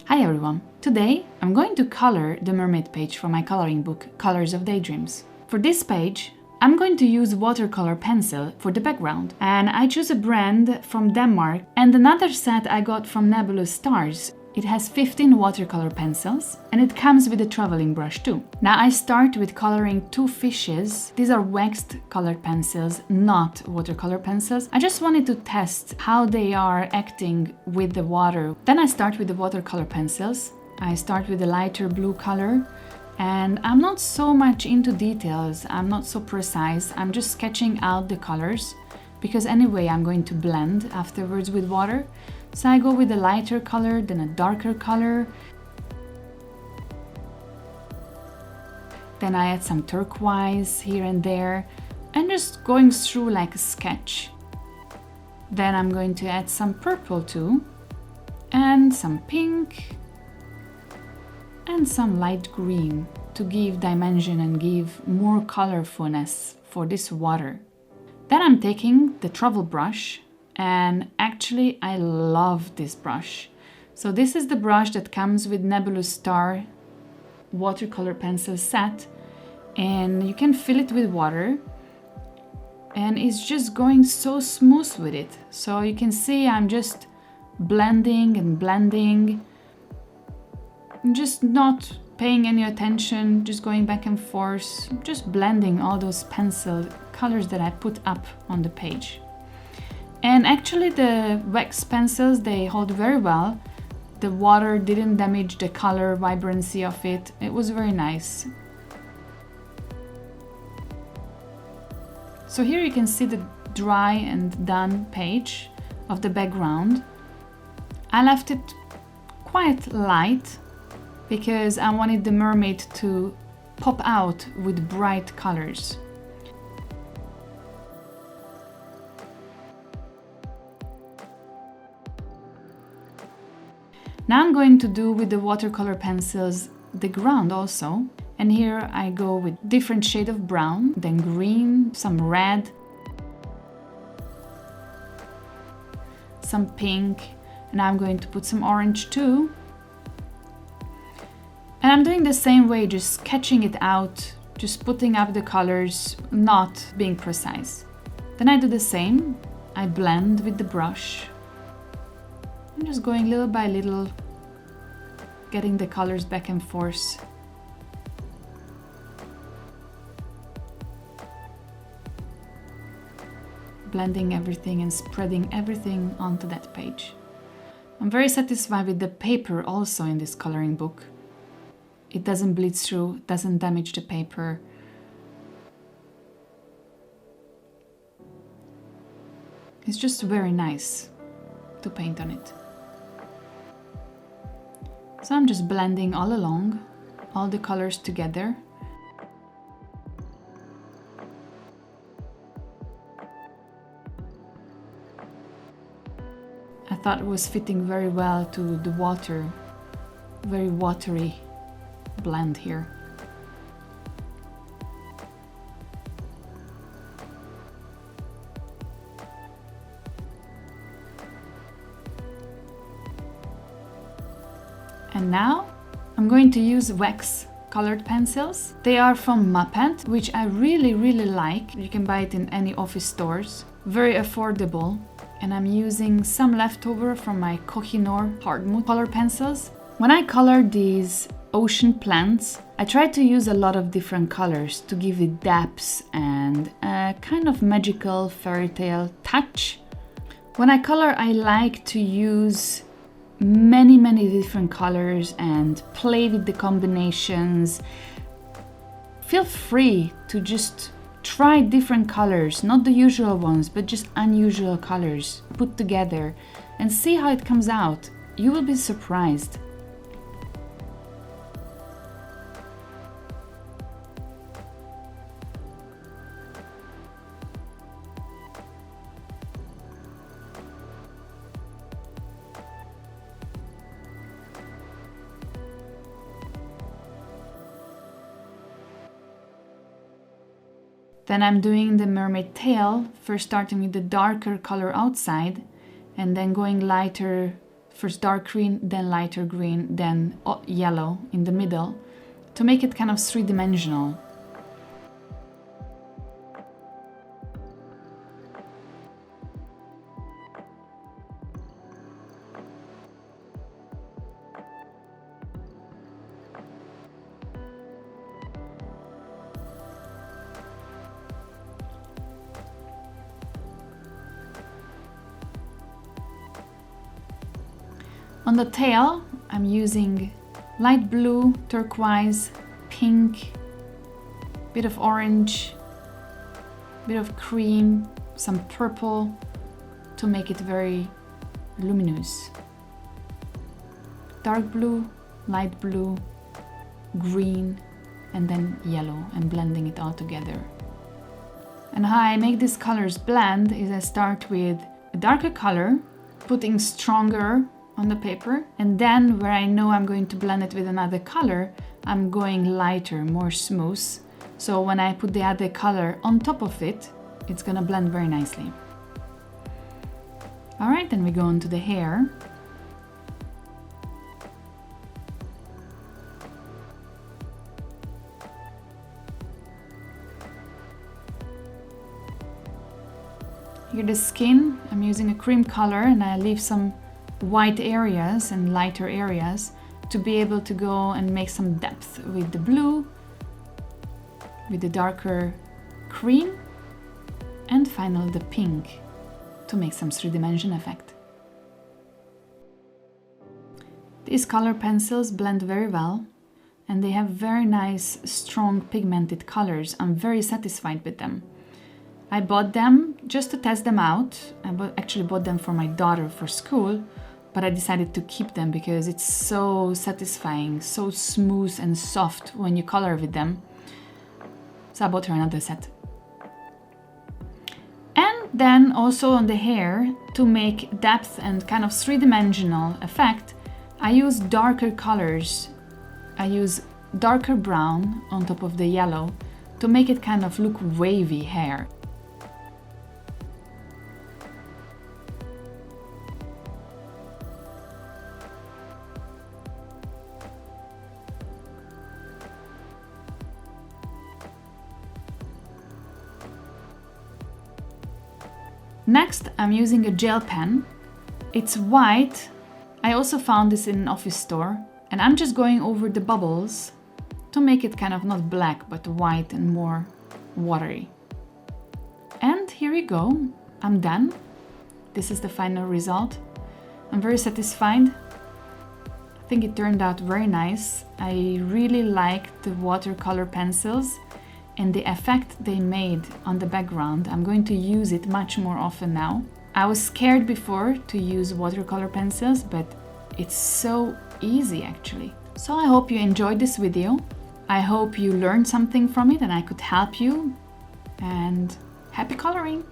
Hi everyone! Today I'm going to color the mermaid page for my coloring book, Colors of Daydreams. For this page, I'm going to use watercolor pencil for the background, and I choose a brand from Denmark and another set I got from Nebulous Stars. It has 15 watercolor pencils and it comes with a traveling brush too. Now I start with coloring two fishes. These are waxed colored pencils, not watercolor pencils. I just wanted to test how they are acting with the water. Then I start with the watercolor pencils. I start with a lighter blue color and I'm not so much into details. I'm not so precise. I'm just sketching out the colors because anyway I'm going to blend afterwards with water. So I go with a lighter color, then a darker color. Then I add some turquoise here and there and just going through like a sketch. Then I'm going to add some purple too, and some pink, and some light green to give dimension and give more colorfulness for this water. Then I'm taking the travel brush. And actually I love this brush. So this is the brush that comes with Nebulous Star watercolor pencil set, and you can fill it with water and it's just going so smooth with it. So you can see I'm just blending and blending, just not paying any attention, just going back and forth, just blending all those pencil colors that I put up on the page. And actually the wax pencils, they hold very well. The water didn't damage the color vibrancy of it. It was very nice. So here you can see the dry and done page of the background. I left it quite light because I wanted the mermaid to pop out with bright colors. Now I'm going to do with the watercolor pencils the ground also. And here I go with different shade of brown, then green, some red, some pink, and I'm going to put some orange too. And I'm doing the same way, just sketching it out, just putting up the colors, not being precise. Then I do the same, I blend with the brush. I'm just going little by little, getting the colors back and forth. Blending everything and spreading everything onto that page. I'm very satisfied with the paper also in this coloring book. It doesn't bleed through, doesn't damage the paper. It's just very nice to paint on it. So I'm just blending all along, all the colors together. I thought it was fitting very well to the water, very watery blend here. And now I'm going to use wax colored pencils. They are from Mermaid, which I really like. You can buy it in any office stores. Very affordable. And I'm using some leftover from my Kohinoor hardwood color pencils. When I color these ocean plants, I try to use a lot of different colors to give it depth and a kind of magical fairy tale touch. When I color, I like to use many different colors and play with the combinations. Feel free to just try different colors, not the usual ones, but just unusual colors put together and see how it comes out. You will be surprised. Then I'm doing the mermaid tail, first starting with the darker color outside and then going lighter First dark green, then lighter green, then yellow in the middle, to make it kind of three-dimensional. On the tail, I'm using light blue, turquoise, pink, bit of orange, bit of cream, some purple to make it very luminous. Dark blue, light blue, green, and then yellow, and blending it all together. And how I make these colors blend is I start with a darker color, putting stronger on the paper, and then where I know I'm going to blend it with another color, I'm going lighter, more smooth. So when I put the other color on top of it, it's gonna blend very nicely. All right, then we go on to the hair. Here the skin, I'm using a cream color, and I leave some white areas and lighter areas to be able to go and make some depth with the blue, with the darker cream, and finally the pink to make some three-dimension effect. These color pencils blend very well, and they have very nice, strong pigmented colors. I'm very satisfied with them. I bought them just to test them out. I actually bought them for my daughter for school, but I decided to keep them because it's so satisfying, so smooth and soft when you color with them. So I bought her another set. And then also on the hair, to make depth and kind of three-dimensional effect, I use darker colors. I use darker brown on top of the yellow to make it kind of look wavy hair. Next, I'm using a gel pen. It's white. I also found this in an office store, and I'm just going over the bubbles to make it kind of not black, but white and more watery. And here you go. I'm done. This is the final result. I'm very satisfied. I think it turned out very nice. I really like the watercolor pencils and the effect they made on the background. I'm going to use it much more often now. I was scared before to use watercolor pencils, but it's so easy actually. So I hope you enjoyed this video. I hope you learned something from it and I could help you. And happy coloring!